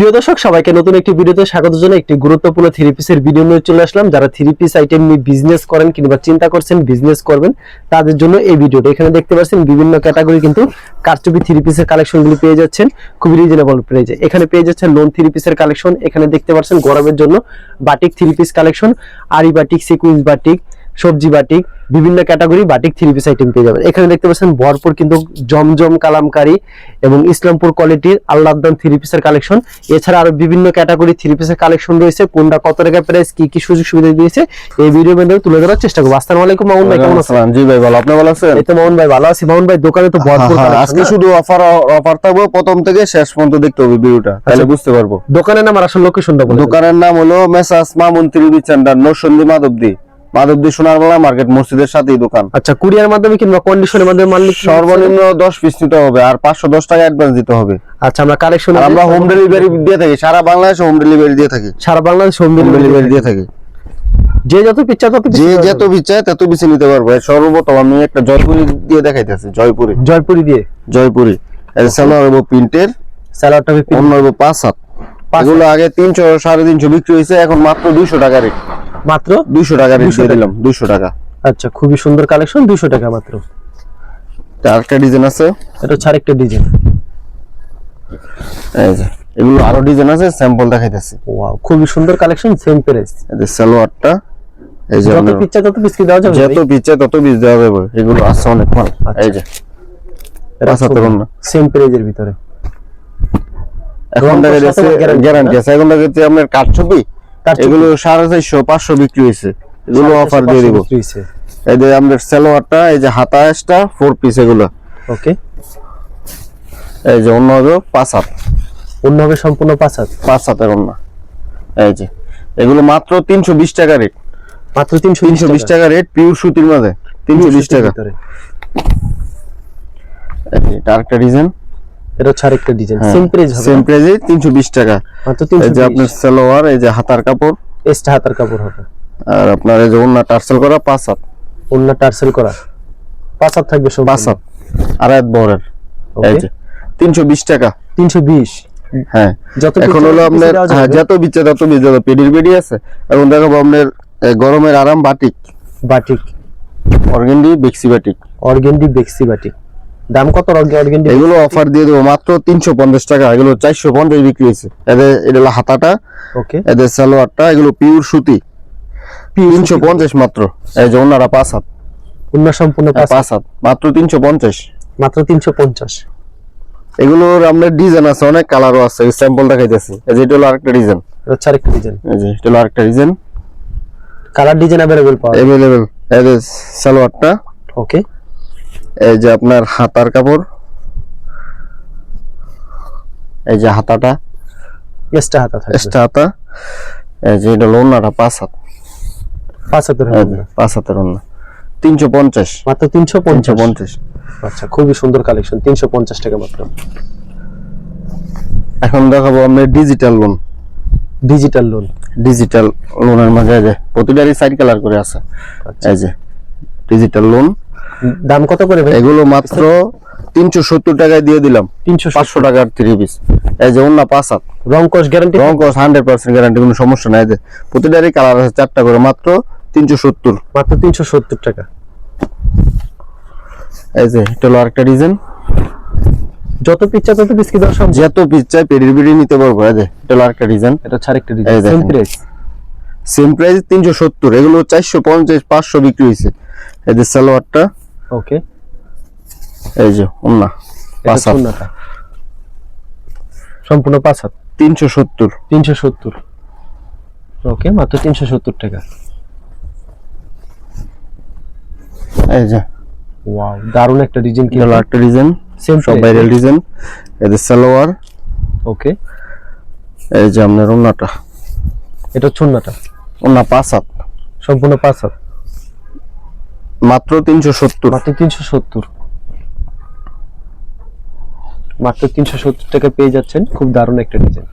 প্রিয় দর্শক সবাইকে নতুন একটি ভিডিওতে স্বাগত জানাই। একটি গুরুত্বপূর্ণ থ্রি পিসের ভিডিও নিয়ে চলে আসলাম। যারা থ্রি পিস আইটেম নিয়ে বিজনেস করেন কিংবা চিন্তা করছেন বিজনেস করবেন তাদের জন্য এই ভিডিওটা। এখানে দেখতে পাচ্ছেন বিভিন্ন ক্যাটাগরি কিন্তু কারচুপি থ্রি পিসের কালেকশনগুলো পেয়ে যাচ্ছেন খুবই রিজনেবল প্রাইসে। এখানে পেয়ে যাচ্ছেন লোন থ্রি পিসের কালেকশন। এখানে দেখতে পাচ্ছেন গরমের জন্য বাটিক থ্রি পিস কালেকশন, আরি বাটিক, সিকুয়েন্স বাটিক, সবজি বাটিক, বিভিন্ন category batik three piece item পেয়ে যাবেন। এখানে দেখতে পাচ্ছেন ভরপুর কিন্তু জমজম কালামকারী এবং ইসলামপুর কোয়ালিটির আল্লাহদান থ্রি পিসের কালেকশন। এছাড়া আরো বিভিন্ন ক্যাটাগরি থ্রি পিসের কালেকশন রয়েছে। কোনটা কত টাকা প্রাইস, কি কি সুযোগ সুবিধা দিয়েছে এই ভিডিওর মধ্যে তুলে ধরার চেষ্টা করব। আসসালামু আলাইকুম মামুন ভাই, কেমন আছেন? জি ভাই ভালো, আপনি ভালো আছেন? এই তো মামুন ভাই ভালো আছি। মামুন ভাই দোকানে তো ভরপুর কালেকশন। আজকে শুধু অফার থাকবে, প্রথম থেকে শেষ পর্যন্ত দেখতে হবে ভিডিওটা, তাহলে বুঝতে পারবো। দোকানের নাম আর আসল লোকেশনটা বলুন। দোকানের নাম হলো Messrs Mamun three piece centre, Narsingdi Madhabdi Sonar Bangla market মসজিদের সাথেই দোকান। আচ্ছা, কুরিয়ার মাধ্যমে কিংবা কন্ডিশনের মাধ্যমে মানলে সর্বনিম্ন 10 পিস নিতে হবে আর 510 টাকা অ্যাডভান্স দিতে হবে। আচ্ছা, আমরা কালেকশন আমরা হোম ডেলিভারি দিয়ে থাকি, সারা বাংলাদেশে হোম ডেলিভারি দিয়ে থাকি। সারা বাংলাদেশ হোম ডেলিভারি দিয়ে থাকি। যে যত পিচ্ছা তত যে যত পিস চায় তত পিস নিতে পারবো। সর্বপ্রথম আমি একটা জয়পুরি দিয়ে দেখাইতেছি। জয়পুরি এই সালোয়ার এবং প্রিন্টের সালোয়ারটা অন্য 5 হাত। এগুলো আগে 300 350 বিক্রি হয়েছে, এখন মাত্র 200 টাকা রেট। মাত্র 200 টাকা রেট দিয়ে দিলাম, 200 টাকা। আচ্ছা, খুবই সুন্দর কালেকশন, 200 টাকা মাত্র। আরেকটা ডিজাইন আছে, এটা হচ্ছে আরেকটা ডিজাইন। এই যে এগুলো আরো ডিজাইন আছে, স্যাম্পল দেখাইতেছি। ওয়াও, খুবই সুন্দর কালেকশন, সেম প্রাইস। এই যে সালোয়ারটা, এই যে যত পিচ্চা তত পিস কি দেওয়া যাবে? যত পিচ্চা তত পিস দেওয়া যাবে। এগুলো আছে অনেক মাল। এই যে এটা সেম প্রাইজের ভিতরে। এখন দেখা যাচ্ছে গ্যারান্টি আছে। এখন দেখা যাচ্ছে আপনার কারচুপি, এগুলো 450 500 বিক্রি হইছে, এগুলো অফার দিয়ে দিব। এই যে আমাদের সালোয়ারটা, এই যে হাতা এক্সট্রা 4 পিস এগুলো। ওকে, এই যে অন্য হবে 5 হাত, অন্য হবে সম্পূর্ণ 5 হাতের অন্য। এই যে এগুলো মাত্র 320 টাকা রেট, মাত্র 320 টাকা রেট, পিওর সুতির মাঝে 320 টাকা। এটা আরেকটা ডিজাইন, এটা হচ্ছে আরেকটা ডিজাইন, সেম প্রাইস হবে, সেম প্রাইসে 320 টাকা মাত্র 320। এই যে আপনার সালোয়ার, এই যে হাতার কাপড়, এক্সট্রা হাতার কাপড় হবে। আর আপনার এই যে ওন্না টার্সেল করা 5 হাত, ওন্না টার্সেল করা 5 হাত থাকবে, সব 5 হাত আর এক বড়ের। এই যে 320 টাকা, 320। হ্যাঁ, যত এখন হলো আপনার যত বিচ্ছা তত বিচ যাবে। পেডির বেডি আছে। এখন দেখাবো আপনার গরমের আরাম বাটিক, অর্গেন্ডি বেক্সি বাটিক। দাম কত অর্গেন্ডি? এগুলো অফার দিয়ে দেবো মাত্র 350 টাকা। এগুলো 450 বিক্রি হয়েছে। এটা হলো হাতাটা, ওকে, এদের সালোয়ারটা, এগুলো পিওর সুতি, 350 মাত্র। এই যে ওনারা 5 হাত, ওন্না সম্পূর্ণ 5 হাত, মাত্র 350, মাত্র 350। এগুলোর আমরা ডিজাইন আছে, অনেক কালারও আছে, স্যাম্পল দেখাইতেছি। এই যে এটা হলো আরেকটা ডিজাইন, আচ্ছা আরেকটা ডিজাইন। এই যে এটা হলো আরেকটা ডিজাইন, কালার ডিজাইন अवेलेबल পাওয়া যায়। এই যে সালোয়ারটা, ওকে, এই যে আপনার হাতার কাপড়, এই যে হাতাটা এক্সট্রা হাতা থাকবে, এক্সট্রা হাতা। এই যে এটা লোনাটা 5 হাত, 5 হাতের হবে, 5 হাতের ওন্না 350, মাত্র 350। 350। আচ্ছা, খুবই সুন্দর কালেকশন, 350 টাকা মাত্র। এখন দেখাবো আমরা ডিজিটাল লোনের মাঝে যে প্রতিটারই সাইড কালার করে আছে। এই যে ডিজিটাল লোন, দাম কত করে ভাই? এগুলো মাত্র 370 টাকায় দিয়ে দিলাম, 500 টাকার 3 পিস। এই যে ওন্না 5 হাত, রং কস গ্যারান্টি, 100% গ্যারান্টি, কোনো সমস্যা নাই। যে প্রতিটারই কালার আছে 4টা করে, মাত্র 370, মাত্র 370 টাকা। এই যে এটা হলো আরেকটা ডিজাইন, যত পিচ্চা তত পিস কি দাও সব, যত পিস চাই পেডির বেডি নিতে পারবো। এই যে এটা হলো আরেকটা ডিজাইন, এটা আরেকটা ডিজাইন, সেম প্রাইস 370। এগুলো 450 500 বিক্রি হইছে। এই যে সালোয়ারটা, ওকে, এই যে ওন্না 5 হাত, সম্পূর্ণ 5 হাত, 370। ওকে, মাত্র 370 টাকা। এই যে ওয়াও, দারুণ একটা ডিজাইন। কি হলো একটা ডিজাইন, সেম সব ভাইরাল ডিজাইন। এই যে সালোয়ার, ওকে, এই যে আপনার ওন্নাটা, এটা ছুন্নাটা, ওন্না 5 হাত, সম্পূর্ণ 5 হাত, মাত্র 370, মাত্র 370, মাত্র 370 টাকা পেয়ে যাচ্ছেন। খুব দারুণ একটা ডিজাইন।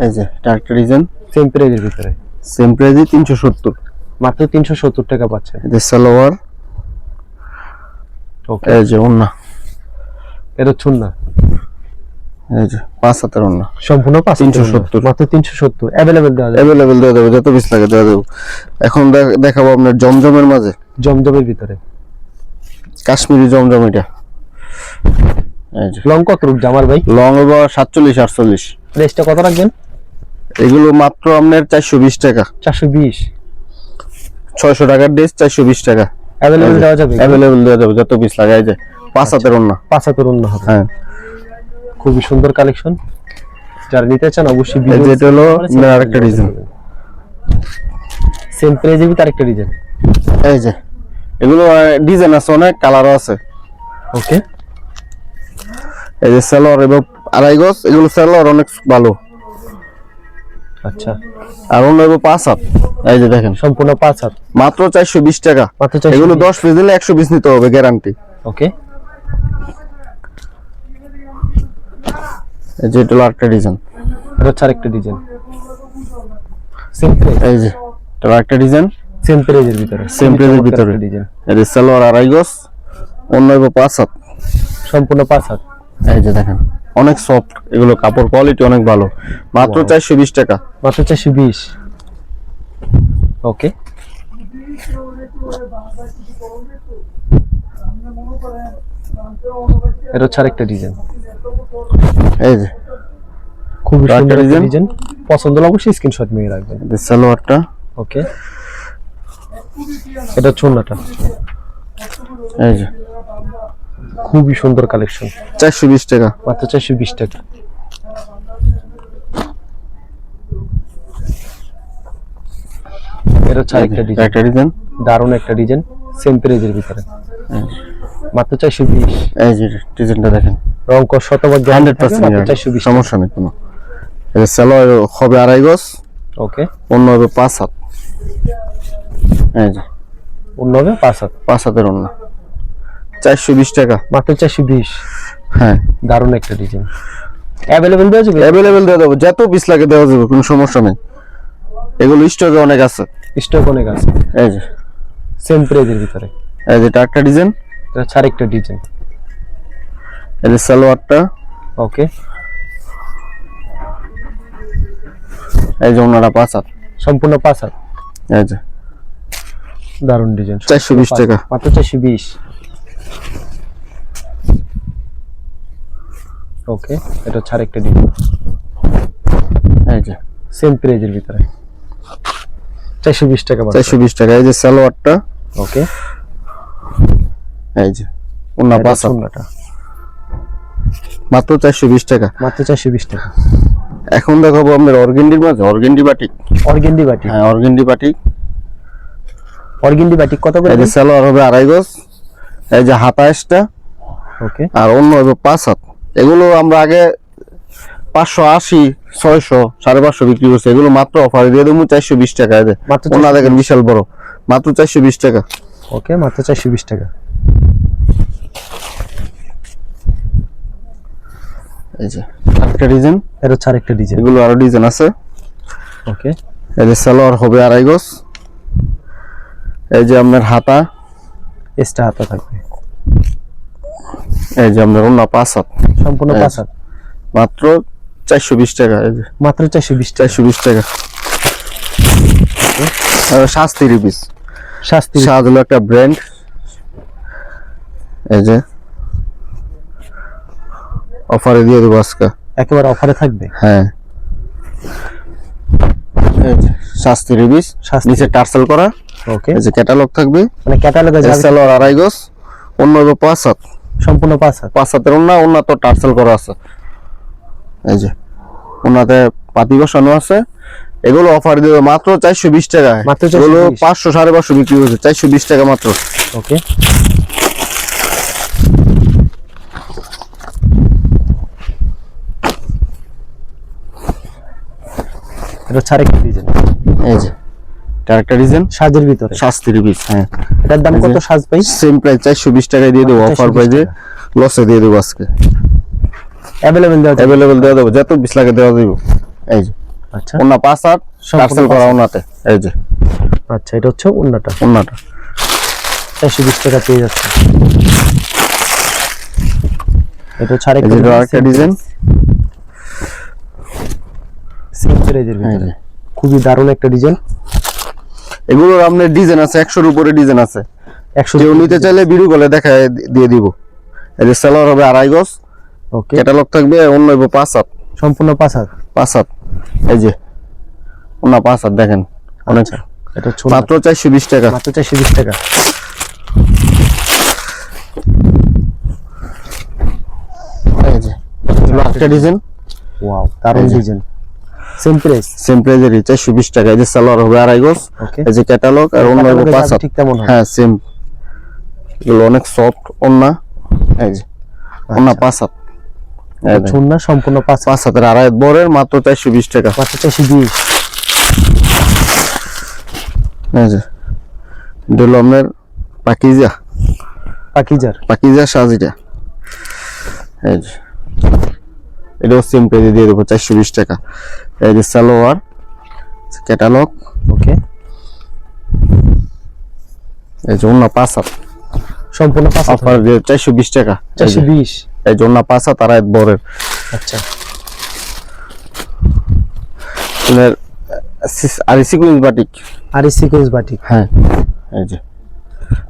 এই যে এটা একটা ডিজাইন, সেম প্রাইজের ভিতরে, সেম প্রাইসে 370, মাত্র 370 টাকা পাচ্ছেন। এই যে সালোয়ার, ওকে, এই যে ওন্না, এটা ছুন্না, এই যে 5 হাতের ওন্না সম্পূর্ণ 370 মাত্র 370 अवेलेबल দেওয়া যাবে। अवेलेबल দেওয়া যাবে, যত পিস লাগে দেওয়া যাবে। এখন দেখাবো আপনার জমজমের মাঝে, জমজমের ভিতরে কাশ্মীরি জমজম। এটা এই যে লং কত রূপ জামাল ভাই? লং হবে 47 48। প্রাইসটা কত রাখবেন? এগুলো মাত্র আপনার 420 টাকা। 420 600 টাকার ড্রেস 420 টাকা। अवेलेबल দেওয়া যাবে। अवेलेबल দেওয়া যাবে, যত পিস লাগে। এই যে 5 হাতের ওন্না, 5 হাতের ওন্না হবে। হ্যাঁ খুবই সুন্দর কালেকশন, যারা নিতে চান অবশ্যই এই যে এটা হলো আরেকটা ডিজাইন, সেম প্রাইজে ভিতরে আরেকটা ডিজাইন। এই যে এগুলো ডিজাইন আছে অনেক, কালারও আছে। ওকে, এই যে সালোয়ার এবং আড়াই গজ, এগুলো সালোয়ার অনেক ভালো। আচ্ছা, আর অন্য 5 হাত। এই যে দেখেন সম্পূর্ণ 5 হাত, মাত্র 420 টাকা। মাত্র 420। এগুলো 10 পিস দিলে 120 নিতে হবে, গ্যারান্টি। ওকে, এই যে এটা হলো আরেকটা ডিজাইন, এটা হচ্ছে আরেকটা ডিজাইন। সেম প্রাইস, এই যে এটা আরেকটা ডিজাইন, সেম প্রাইজের ভিতরে, সেম প্রাইজের ভিতরে ডিজাইন। এই যে সালোয়ার আড়াই গজ, অন্য 5 হাত, সম্পূর্ণ 5 হাত। এই যে দেখেন অনেক সফট, এগুলো কাপড় কোয়ালিটি অনেক ভালো, মাত্র 420 টাকা। মাত্র 420। ওকে, এটা হচ্ছে আরেকটা ডিজাইন। এই যে খুবই আরেকটা সুন্দর ডিজাইন। ডিজাইন, পছন্দ হলে অবশ্যই স্ক্রিনশট নিয়ে রাখবেন। এই সালোয়ারটা, ওকে, এটা হচ্ছে ওন্নাটা। এই যে খুবই সুন্দর কালেকশন, 420 টাকা। মাত্র 420 টাকা। এটা হচ্ছে আরেকটা ডিজাইন, একটা ডিজাইন, দারুণ একটা ডিজাইন, সেম প্রাইজের ভিতরে, মাত্র 420। এই যে ডিজাইনটা দেখেন, রং কস শতভাগ 100% মাত্র গ্যারান্টি, 420। সমস্যা নেই কোনো। এই সালোয়ার হবে আড়াই গজ, ওকে, অন্য হবে 5 হাত। এই যে অন্য হবে 5 হাত, 5 হাতের অন্য 420 টাকা। মাত্র 420। হ্যাঁ, দারুণ একটা ডিজাইন, अवेलेबल দেওয়া যাবে। अवेलेबल দেওয়া যাবে, যত পিস লাগে দেওয়া যাবে, কোনো সমস্যা নেই। এগুলো স্টকে অনেক আছে। স্টক অনেক আছে। এই যে সেম প্রাইজের ভিতরে, এই যে এটা একটা ডিজাইন, এটা হচ্ছে আরেকটা ডিজাইন। এই যে সালোয়ারটা, ওকে, এই যে ওনারা 5 হাত। সম্পূর্ণ 5 হাত। এই যে দারুণ ডিজাইন, 420 টাকা। মাত্র 420। ওকে, এটা হচ্ছে আরেকটা ডিজাইন, এই যে সেম প্রাইজের ভিতরে, 420 টাকা। 420 টাকা। এই যে সালোয়ারটা, ওকে, এই যে ওনা 5 হাত, ওন্নাটা মাত্র 420 টাকা। মাত্র 420 টাকা। এখন দেখাবো আপনার অর্গেন্ডির মাঝে, অর্গেন্ডি বাটিক। অর্গেন্ডি বাটিক, হ্যাঁ, অর্গেন্ডি বাটিক। অর্গেন্ডি বাটিক কত করে? এই যে সালোয়ার হবে আড়াই গজ, এই যে হাতা এক্সট্রা, ওকে, আর অন্য হবে 5 হাত। এগুলো আমরা আগে 580 600 550 বিক্রি করছি, এগুলো মাত্র অফারে দিয়ে দেবো 420 টাকা। এই যে মাত্র ওনা দেখেন বিশাল বড়, মাত্র 420 টাকা। ওকে, মাত্র 420 টাকা। এই যে একটা ডিজাইন, এটা হচ্ছে আরেকটা ডিজাইন। এগুলো আরো ডিজাইন আছে। ওকে, এই যে সালোয়ার হবে আড়াই গজ, এই যে আপনার হাতা, এক্সট্রা হাতা থাকবে। এই যে আপনার ওনা 5 হাত, সম্পূর্ণ 5 হাত, মাত্র 420 টাকা। এই যে মাত্র 420 টাকা। 420 টাকা। আর শাস্তি পিস, শাস্তি শাহ হলো একটা ব্র্যান্ড। এই যে অফারে দিয়ে দেবো আজকে, একেবারে অফারে থাকবে। হ্যাঁ। এই যে শাস্তি পিস, শাস্তি। নিচে টার্সেল করা। ওকে, এই যে ক্যাটালগ থাকবে, মানে ক্যাটালগে যাবে। সালোয়ার আড়াই গজ, অন্য হবে 5 হাত, সম্পূর্ণ 5 হাত। 5 হাতের অন্য তো টার্সেল করা আছে। এই যে ওনাতে পাতি বসানো আছে। এগুলো অফার দেবে মাত্র 420 টাকা। মাত্র এগুলো 420। 500 550 বিক্রি হচ্ছে, 420 টাকা মাত্র। ওকে, এটা হচ্ছে আরেকটা ডিজাইন। এই যে এটা একটা ডিজাইন, সাজের ভিতরে, শাস্তির পিস। হ্যাঁ, এটার দাম কত সাজ ভাই? সেম প্রাইস 420 টাকায় দিয়ে দেবো, অফার 420 প্রাইসে লসে দিয়ে দেবো আজকে। अवेलेबल দেওয়া যাবে। अवेलेबल দেওয়া দেবো, যত 20 লাগে দেওয়া দেবো। এই যে আচ্ছা, ওনা 5 হাত, টার্সেল করা ওনাতে। এই যে আচ্ছা, এটা হচ্ছে ওন্নাটা, ওনাটা 420 টাকা পেয়ে যাচ্ছে। এটা হচ্ছে এই যে আরেকটা আরেকটা ডিজাইন, সেম প্রাইজের ভিতরে জি। খুবই দারুণ একটা ডিজাইন। এগুলোর আপনার ডিজাইন আছে 100-র উপরে ডিজাইন আছে। 100 কেউ নিতে চাইলে ভিডিও কলে দেখায় দিয়ে দিব। এই যে সালোয়ার হবে 2.5 গজ, ওকে ক্যাটালগ থাকবে, অন্য হইব 5 হাত। সম্পূর্ণ 5 হাত। 5 হাত, এই যে অন্য 5 হাত দেখেন অনেক। আচ্ছা, এটা ছোট মাত্র 420 টাকা। মাত্র 420 টাকা। এই যে এগুলো একটা ডিজাইন, ওয়াও দারুণ এই যে। ডিজাইন। Same price. সেম প্রাইজেরই 420 টাকা। এই যে সালোয়ার হবে 2.5 গজ, ওকে এই যে ক্যাটালগ, আর অন্য হইব 5 হাত। ঠিক তেমন হবে। হ্যাঁ সেম, এগুলো অনেক সফট অন্য। এই যে অন্য 5 হাত, এই যে ছোট না, সম্পূর্ণ 5 হাত। 5 হাতের 2.5 হাত বরের, মাত্র 420 টাকা। মাত্র 420। এই যে এটা হলো আপনার পাকিজা পাকিজার সাজিটা। এই যে এটাও সেম প্রাইসে দিয়ে দেবো 420 টাকা। এই যে সালোয়ার, ক্যাটালগ, ওকে এই যে অন্য 5 হাত, সম্পূর্ণ 5 হাত। অফার দিয়ে 420 টাকা। এই যে 420। এই যে অন্য 5 হাত 2.5 হাত বরের। আচ্ছা আপনার আরি সিকুয়েন্স বাটিক। আর এই সিকোয়েন্স বাটিক। হ্যাঁ এই যে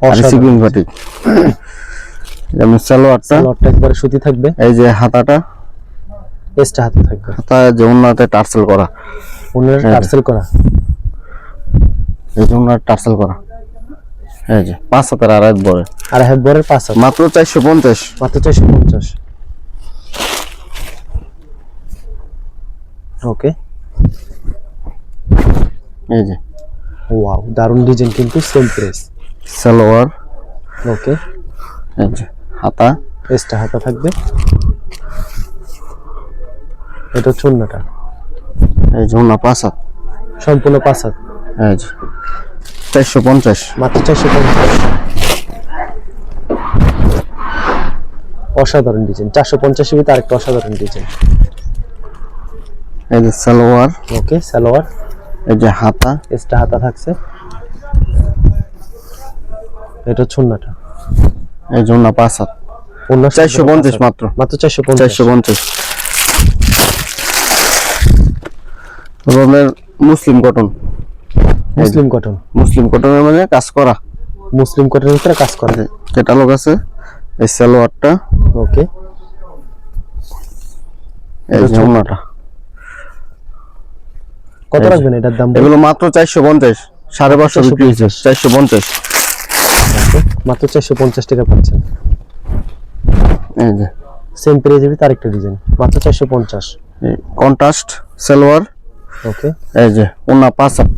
আরি অসাধারণ। Sequence batik. যেমন সালোয়ারটা, লটটা একবারে সুতি থাকবে, এই যে হাতাটা, এক্সট্রা হাতে থাকবে, হাতা যে অন্যতে টার্সেল করা, ওনার হ্যাঁ। টার্সেল করা। এই যে অন্য টার্সেল করা। এই যে 5 হাতের 2.5 হাত বরের, আর হেড বরের 5 হাত। মাত্র 450। মাত্র 450। ওকে এই যে ওয়াও দারুণ ডিজাইন, কিন্তু সেম প্রাইস। সালোয়ার, ওকে এই যে হাতা, এক্সট্রা হাতা থাকবে। এটা চুন্নাটা এই যে অন্য 5 হাত, সম্পূর্ণ 5 হাত। এই যে 450। মাত্র 450। অসাধারণ ডিজাইন। 450 এর ভিতরে আরেকটা অসাধারণ ডিজাইন। এই যে সালোয়ার, ওকে সালোয়ার, এই যে হাতা, এক্সট্রা হাতা থাকছে। এটা চুন্নাটা, এই যে অন্য 5 হাত, অন্য 450 মাত্র। মাত্র 450। 450। আপনার মুসলিম কটন, মুসলিম কটন। মুসলিম কটনের মানে কাজ করা, মুসলিম কটনের ভিতরে কাজ করা। ক্যাটালগ আছে। এই সালোয়ারটা, ওকে এই যে অন্যটা। কত রাখবেন এটার দাম? এগুলো মাত্র 450, 550 বিক্রি হয়েছে। 450। মাত্র 450 টাকা পাচ্ছেন। এই যে সেম প্রাইজের ভিতরে আরেকটা ডিজাইন, মাত্র 450। কন্ট্রাস্ট সালোয়ার, ওকে এই যে অন্য 5 হাত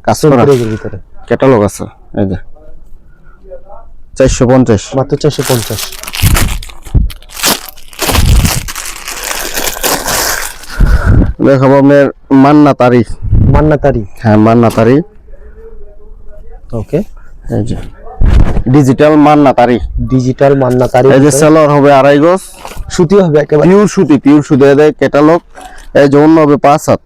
কাজ সেম করা, প্রাইজের ভিতরে ক্যাটালগ আছে। এই যে 450। মাত্র 450। দেখাবো আপনার মান্না তারি। মান্নাতারি। হ্যাঁ মান্না তারি, ওকে এই যে ডিজিটাল মান্না তারি। ডিজিটাল মান্নাতারি। এই যে সালোয়ার হবে 2.5 গজ, সুতি হবে একেবারে পিওর সুতি, পিওর সুতি। দেয় ক্যাটালগ, এই যে অন্য হবে 5 হাত।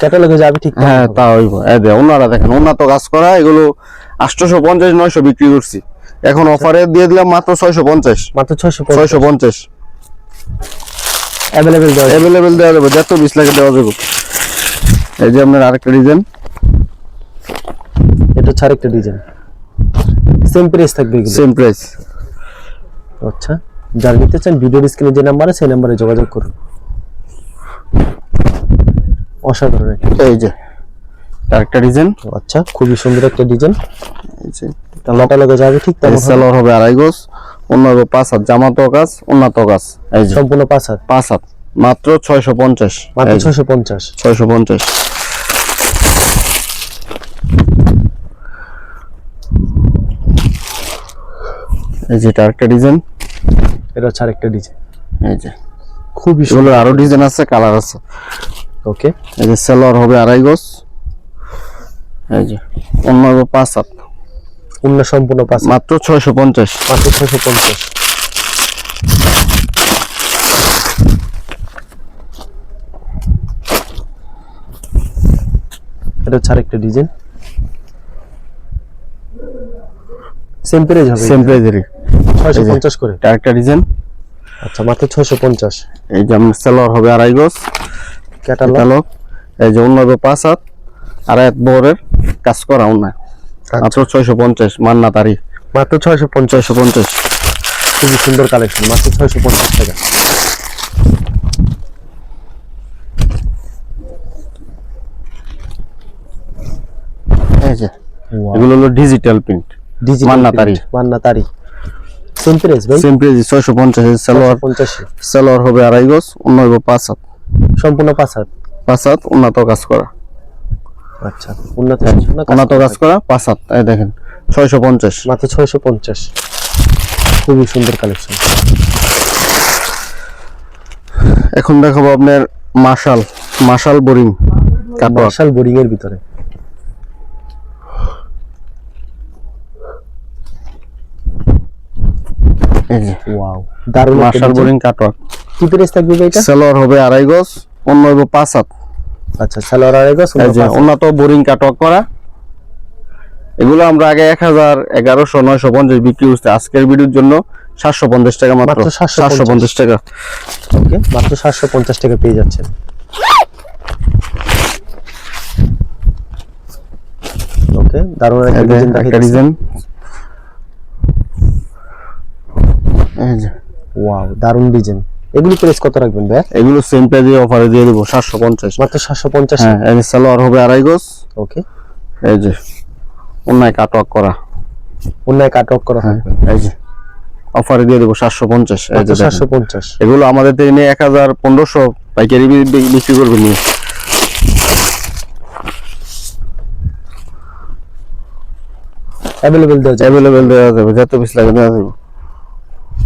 ক্যাটালগে যাবে ঠিক। হ্যাঁ তা হইব। এই যে অন্যরা দেখেন, অন্য তো কাজ করা, এগুলো 850-900 বিক্রি করছি, এখন অফারে দিয়ে দিলাম মাত্র 650। মাত্র 650। 650 अवेलेबल দেওয়া যাবে। অ্যাভেলেবেল দেওয়া যাবে, যত 20 লাখে দেওয়া যাবে। এই যে আপনার আরেকটা ডিজাইন, এটা হচ্ছে আরেকটা ডিজাইন। সেম প্রাইস থাকবে এগুলো। Same price. আচ্ছা যারা নিতে চান ভিডিওর স্ক্রিনে যে নাম্বার আছে সেই নম্বরে যোগাযোগ করুন। অসাধারণ একটা। এই যে আরেকটা ডিজাইন, আচ্ছা খুবই সুন্দর একটা ডিজাইন। এই যে এটা লটা লগে যাবে ঠিক তেমন হবে। সালোয়ার হবে 2.5 গজ, অন্য হবে 5 হাত, জামা তো কাজ, অন্য তো কাজ। এই যে সম্পূর্ণ 5 হাত। 5 হাত, মাত্র 650। মাত্র এই যে 650। 650। এই যে আরেকটা ডিজাইন, এটা হচ্ছে আরেকটা ডিজাইন। এই যে খুবই এগুলো সুন্দর। আরো ডিজাইন আছে, কালার আছে। ওকে এই যে সালোয়ার হবে 2.5 গজ, এই যে অন্য হবে 5 হাত, অন্য সম্পূর্ণ 5 হাত। মাত্র 650। মাত্র 650। এটা হচ্ছে আরেকটা ডিজাইন। সেম প্রাইস হবে। সেম প্রাইজেরই 650 করে। আরেকটা ডিজাইন, আচ্ছা মাত্র 650। এই যে আপনার সালোয়ার হবে 2.5 গজ, ক্যাটালগ ক্যাটালগ, এই যে অন্য 5 হাত আর এক বরের কাজ করা অন্য মাত্র 650 মান্না তারি মাত্র 650। 650 খুবই সুন্দর কালেকশন, মাত্র 650 টাকা। এই যে এগুলো হলো ডিজিটাল প্রিন্ট মান্না তারি সেম প্রাইস ভাই, সেম প্রাইস 650 সালোয়ার 50। সালোয়ার হবে 2.5 গজ, অন্য 5 হাত, সম্পূর্ণ 5 হাত। 5 হাত উন্নত কাজ করা। আচ্ছা, উন্নত কাজ করা 5 হাত। এই দেখেন 650 মাত্র 650। খুবই সুন্দর কালেকশন। এখন দেখাবো আপনার মাশাল বোরিং কাটওয়ার্ক। মার্শাল বোরিং এর ভিতরে এই যে ওয়াও, দারুণ মাশাল বোরিং কাটওয়ার্ক। কি প্রাইস থাকবে এটা? সালোয়ার হবে 2.5 গজ, অন্য 5 হাত। আচ্ছা, সালোয়ার 2.5 গজ, এই যে উন্নত বোরিং কাটওয়ার্ক করা। এগুলো আমরা আগে 1000, 1100, 950 বিক্রি করতে, আজকের ভিডিওর জন্য 750 টাকা মাত্র। 750 টাকা। ওকে, মাত্র 750 টাকা পেয়ে যাচ্ছেন। ওকে, দারুণ একটা ডিজাইন। এই যে ওয়াও, দারুণ ডিজাইন। এগুলি প্রাইস কত রাখবেন ভাই? এগুলো সেম প্রাইসে অফারে দিয়ে দেব 750 মাত্র 750। হ্যাঁ, এই সালোয়ার হবে 2.5 গজ। ওকে, এই যে অন্যায় কাটওয়ার্ক করা, এই যে অফারে দিয়ে দেব 750। এই যে 750। এগুলো আমাদের থেকে নিয়ে 1000, 1500 পাইকারি বিক্রি করবে নিয়ে। अवेलेबल দেওয়া যাবে, যত পিস লাগে দেওয়া যাবে।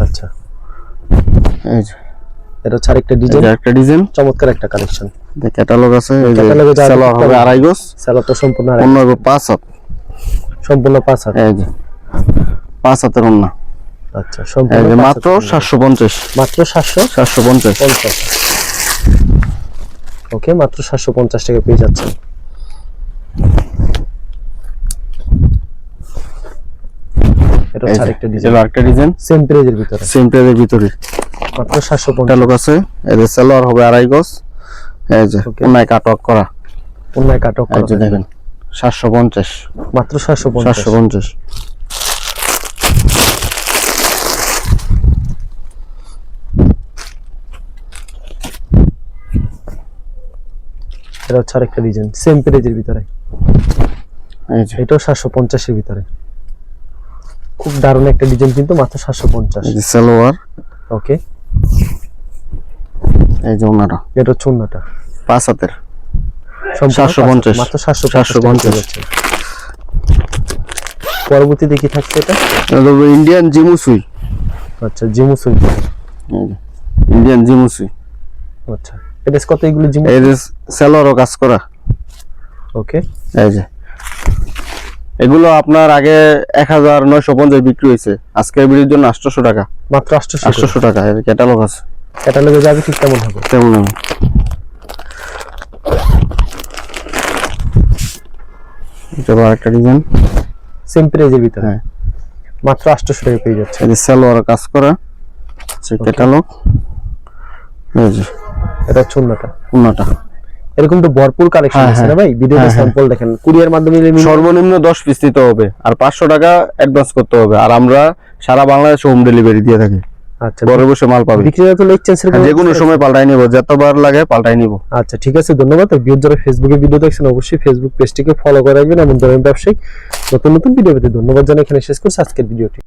আচ্ছা, এই যে এটা হচ্ছে আরেকটা ডিজাইন, চমৎকার একটা কালেকশন। ক্যাটালগ আছে। এই যে সালোয়ার হবে 2.5 গজ, সালোয়ার তো সম্পূর্ণ অন্য 5 হাত, সম্পূর্ণ 5 হাত। এই যে 5 হাতের অন্য। আচ্ছা, সম্পূর্ণ এই যে মাত্র 750। মাত্র 750। ওকে, মাত্র 750 টাকা পেয়ে যাচ্ছেন। এটা হচ্ছে আরেকটা ডিজাইন, সেম প্রাইজের ভিতরে, মাত্র 750 টাকা লোক আছে। এই যে সালোয়ার হবে 2.5 গজ, এই যে অন্যায় কাটওয়ার্ক করা, এই যে দেখেন 750, মাত্র 750। এটা হচ্ছে আরেকটা ডিজাইন, সেম প্রাইজের ভিতরে, এই যে এটাও 750 এর ভিতরে। খুব দারুণ একটা ডিজাইন, কিন্তু মাত্র 750। এই যে সালোয়ার। ওকে, এই যে ওনাটা, এটা হচ্ছে ওন্নাটা 5 হাতের, 750, মাত্র 750। পরবর্তী দেখি থাকছে এটা ইন্ডিয়ান জিমুসুই। আচ্ছা, জিমুসুই, ইন্ডিয়ান জিমুসুই। আচ্ছা, এটা কত? এগুলো জিমুসুই, এই যে সালোয়ারও কাজ করা। ওকে, এই যে এগুলো আপনার আগে 1950 বিক্রি হয়েছে, আজকের ভিডিওর জন্য 800 টাকা, মাত্র 800 টাকা। এর ক্যাটালগ আছে, ক্যাটালগে যাবে ঠিক তেমন হবে। এটা আরেকটা ডিজাইন, সেম প্রাইজের ভিতরে, মাত্র 800 টাকা পেয়ে যাচ্ছে। এই যে সালোয়ার কাজ করা, ক্যাটালগ। এই যে এটা হচ্ছে ওন্নাটা। এরকম তো ভরপুর কালেকশন আছে না ভাই? ভিডিওতে স্যাম্পল দেখেন। কুরিয়ার মাধ্যমে সর্বনিম্ন 10 পিস নিতে হবে আর 500 টাকা অ্যাডভান্স করতে হবে, আর আমরা সারা বাংলাদেশে হোম ডেলিভারি দিয়ে থাকি। আচ্ছা, ঘরে বসে মাল পাবে। বিক্রিটা তো এক্সচেঞ্জের যে কোনো সময় পাল্টাই নিব, যতবার লাগে পাল্টাই নিব। আচ্ছা, ঠিক আছে, ধন্যবাদ। ভিউয়ার যারা ফেসবুকে ভিডিও দেখছেন, অবশ্যই ফেসবুক পেজটিকে ফলো করে রাখবেন এবং ধরনের ব্যবসায়িক নতুন ভিডিও পেতে ধন্যবাদ জানাই এখানে শেষ করছি আজকের ভিডিওটি।